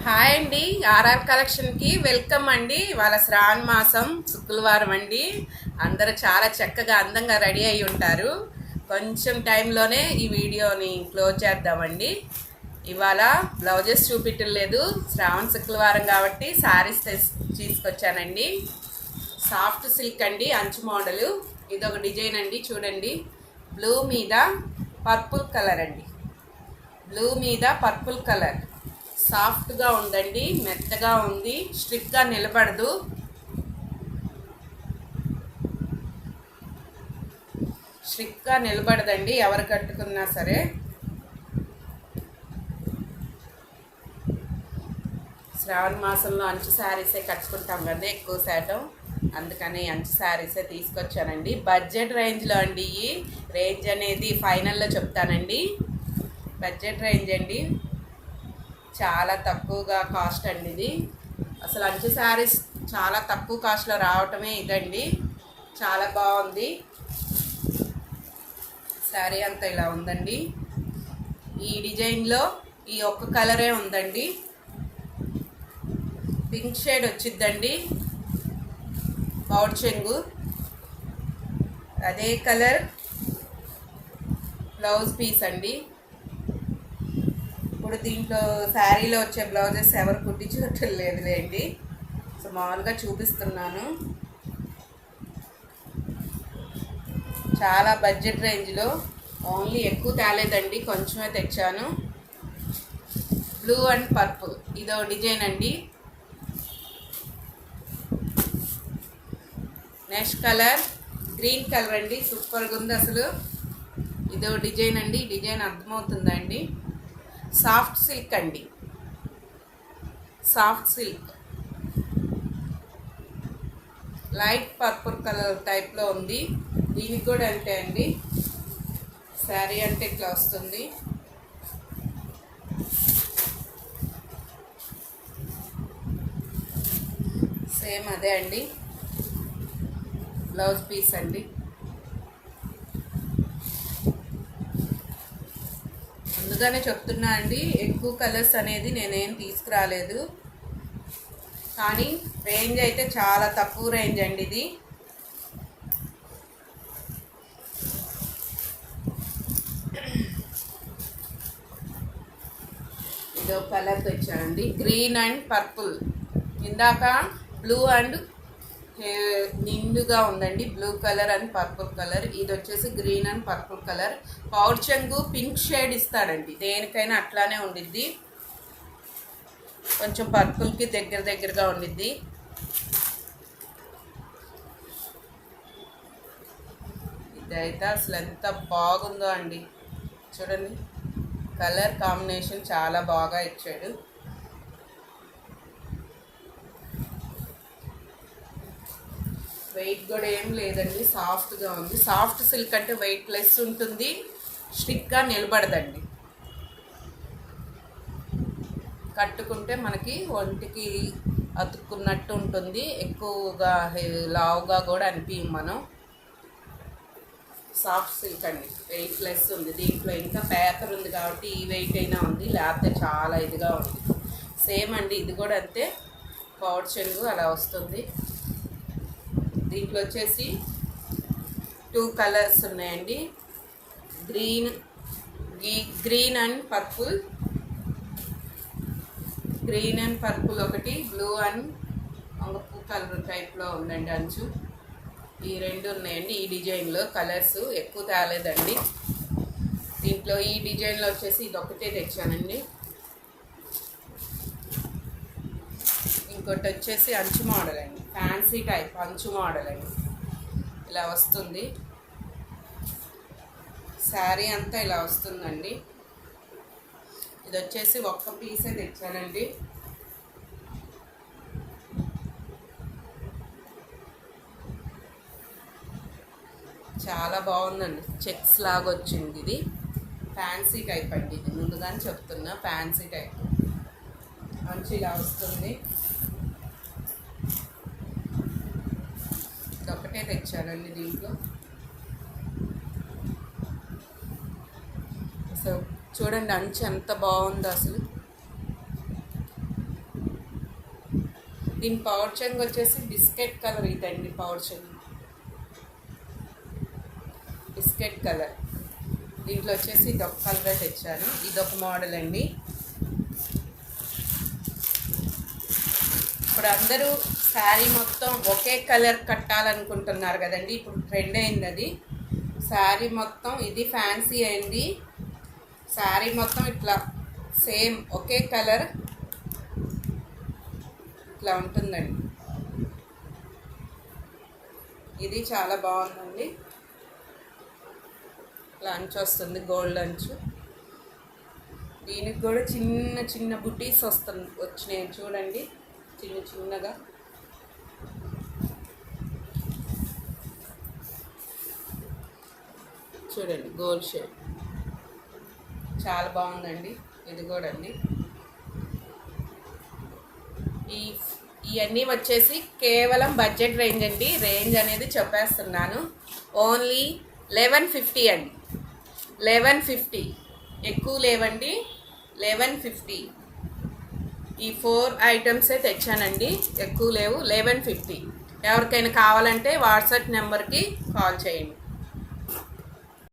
Hi అండి. RR కలెక్షన్కి welcome అండి. ఇవాళ శ్రావణ మాసం శుక్రవారం అండి. అందరూ చాలా చక్కగా అందంగా రెడీ అయి ఉంటారు. కొంచెం టైంలోనే ఈ వీడియోని క్లోజ్ చేద్దామండి. ఇవాళ బ్లౌజెస్ చూపించలేదు, శ్రావణ శుక్రవారం కాబట్టి శారీస్ తీసుకొచ్చానండి. సాఫ్ట్ సిల్క్ అండి, అంచు మోడలు. ఇదొక డిజైన్ అండి, చూడండి. బ్లూ మీద పర్పుల్ కలర్ అండి. బ్లూ మీద పర్పుల్ కలర్ సాఫ్ట్గా ఉందండి, మెత్తగా ఉంది, స్ట్రిక్ట్గా నిలబడదు. స్ట్రిక్ట్గా నిలబడదండి ఎవరు కట్టుకున్నా సరే. శ్రావణ మాసంలో అంచు శారీసే కట్టుకుంటాం కదా ఎక్కువ శాతం, అందుకని అంచు శారీసే తీసుకొచ్చానండి. బడ్జెట్ రేంజ్లో అండి. ఈ రేంజ్ అనేది ఫైనల్లో చెప్తానండి. బడ్జెట్ రేంజ్ అండి, చాలా తక్కువగా కాస్ట్ అండి ఇది. అసలు అంచు శారీస్ చాలా తక్కువ కాస్ట్లో రావటమే ఇదండి. చాలా బాగుంది. శారీ అంతా ఇలా ఉందండి. ఈ డిజైన్లో ఈ ఒక్క కలరే ఉందండి. పింక్ షేడ్ వచ్చిద్దండి, పౌడ్ చెంగు. అదే కలర్ బ్లౌజ్ పీస్ అండి. ఇప్పుడు దీంట్లో శారీలో వచ్చే బ్లౌజెస్ ఎవరు కుట్టించడం లేదులేండి, సో మామూలుగా చూపిస్తున్నాను. చాలా బడ్జెట్ రేంజ్లో, ఓన్లీ ఎక్కువ తేలేదండి, కొంచెమే తెచ్చాను. బ్లూ అండ్ పర్పుల్ ఇదో డిజైన్ అండి. నెక్స్ట్ కలర్ గ్రీన్ కలర్ అండి, సూపర్గా ఉంది అసలు. ఇదో డిజైన్ అండి. డిజైన్ అర్థమవుతుందా అండి? సాఫ్ట్ సిల్క్ అండి, soft silk. Light purple colour టైప్లో ఉంది. దీనికి కూడా అంతే అండి. శారీ అంటే ఇట్లా వస్తుంది. సేమ్ అదే అండి, బ్లౌజ్ పీస్ అండి. ముందుగానే చెప్తున్నా అండి, ఎక్కువ కలర్స్ అనేది నేనేం తీసుకురాలేదు, కానీ రేంజ్ అయితే చాలా తక్కువ రేంజ్ అండి ఇది. ఇదో కలర్ తెచ్చానండి, గ్రీన్ అండ్ పర్పుల్. ఇందాక బ్లూ అండ్ నిండుగా ఉందండి, blue colour and purple colour. ఇది వచ్చేసి గ్రీన్ అండ్ పర్పుల్ కలర్. పౌడ్ చెంగు పింక్ షేడ్ ఇస్తాడండి, దేనికైనా అట్లానే ఉండిద్ది. కొంచెం పర్పుల్కి దగ్గరగా ఉండిద్ది. ఇదైతే అసలు ఎంత బాగుందో అండి, చూడండి. కలర్ కాంబినేషన్ చాలా బాగా ఇచ్చాడు. వెయిట్ కూడా ఏం లేదండి, సాఫ్ట్గా ఉంది. సాఫ్ట్ సిల్క్ అంటే వెయిట్ లెస్ ఉంటుంది, స్టిక్గా నిలబడదండి. కట్టుకుంటే మనకి ఒంటికి అతుక్కున్నట్టు ఉంటుంది, ఎక్కువగా లావుగా కూడా అనిపించం మనం. సాఫ్ట్ సిల్క్ అండి, వెయిట్ లెస్ ఉంది. దీంట్లో ఇంకా పేపర్ ఉంది కాబట్టి ఈ వెయిట్ అయినా ఉంది, లేకపోతే చాలా ఇదిగా ఉంది. సేమ్ అండి, ఇది కూడా అంతే, పౌడ్ చెంగు అలా వస్తుంది. దీంట్లో వచ్చేసి 2 కలర్స్ ఉన్నాయండి, green and purple. Green and purple ఒకటి, బ్లూ అండ్ వంగపూ కలర్ టైప్లో ఉందండి అంచు. ఈ రెండు ఉన్నాయండి ఈ డిజైన్లో. కలర్స్ ఎక్కువ తేలేదండి దీంట్లో. ఈ డిజైన్లో వచ్చేసి ఇది ఒకటే తెచ్చానండి. ఇంకోటి వచ్చేసి అంచు మోడల్ అండి, ఫ్యాన్సీ టైప్ అంచు మోడల్ అండి. ఇలా వస్తుంది, శారీ అంతా ఇలా వస్తుందండి. ఇది వచ్చేసి ఒక్క పీసే తెచ్చానండి. చాలా బాగుందండి, చెక్స్ లాగా వచ్చింది. ఇది ఫ్యాన్సీ టైప్ అండి, ఇది ముందుగానే చెప్తున్నా, ఫ్యాన్సీ టైప్ మంచి ఇలా వస్తుంది. ఒకటే తెచ్చానండి దీంట్లో. సో చూడండి అంచు ఎంత బాగుందో అసలు. దీని పౌచ్ చెంగు వచ్చేసి బిస్కెట్ కలర్ ఇదండి. పౌచ్ చెంగు బిస్కెట్ కలర్. దీంట్లో వచ్చేసి ఇదొక కలర్ తెచ్చాను. ఇదొక మోడల్ అండి. ఇప్పుడు అందరూ శారీ మొత్తం ఒకే కలర్ కట్టాలనుకుంటున్నారు కదండి. ఇప్పుడు ట్రెండ్ అయింది అది. శారీ మొత్తం ఇది ఫ్యాన్సీ అయింది. శారీ మొత్తం ఇట్లా సేమ్ ఒకే కలర్ ఇట్లా ఉంటుందండి. ఇది చాలా బాగుందండి. ఇట్లా అంచు వస్తుంది, గోల్డ్ అంచు. దీనికి కూడా చిన్న చిన్న బుటీస్ వచ్చినాయి చూడండి, చిన్న చిన్నగా. చూడండి గోల్డ్ షేప్ చాలా బాగుందండి. ఇది కూడా అండి. ఇవన్నీ వచ్చేసి కేవలం బడ్జెట్ రేంజ్ అండి. రేంజ్ అనేది చెప్పేస్తున్నాను. ఓన్లీ 1150 అండి. 1150, ఎక్కువ లేవండి. 1150. ఈ 4 ఐటమ్సే తెచ్చానండి, ఎక్కువ లేవు. 1150. ఎవరికైనా కావాలంటే వాట్సాప్ నెంబర్కి కాల్ చేయండి.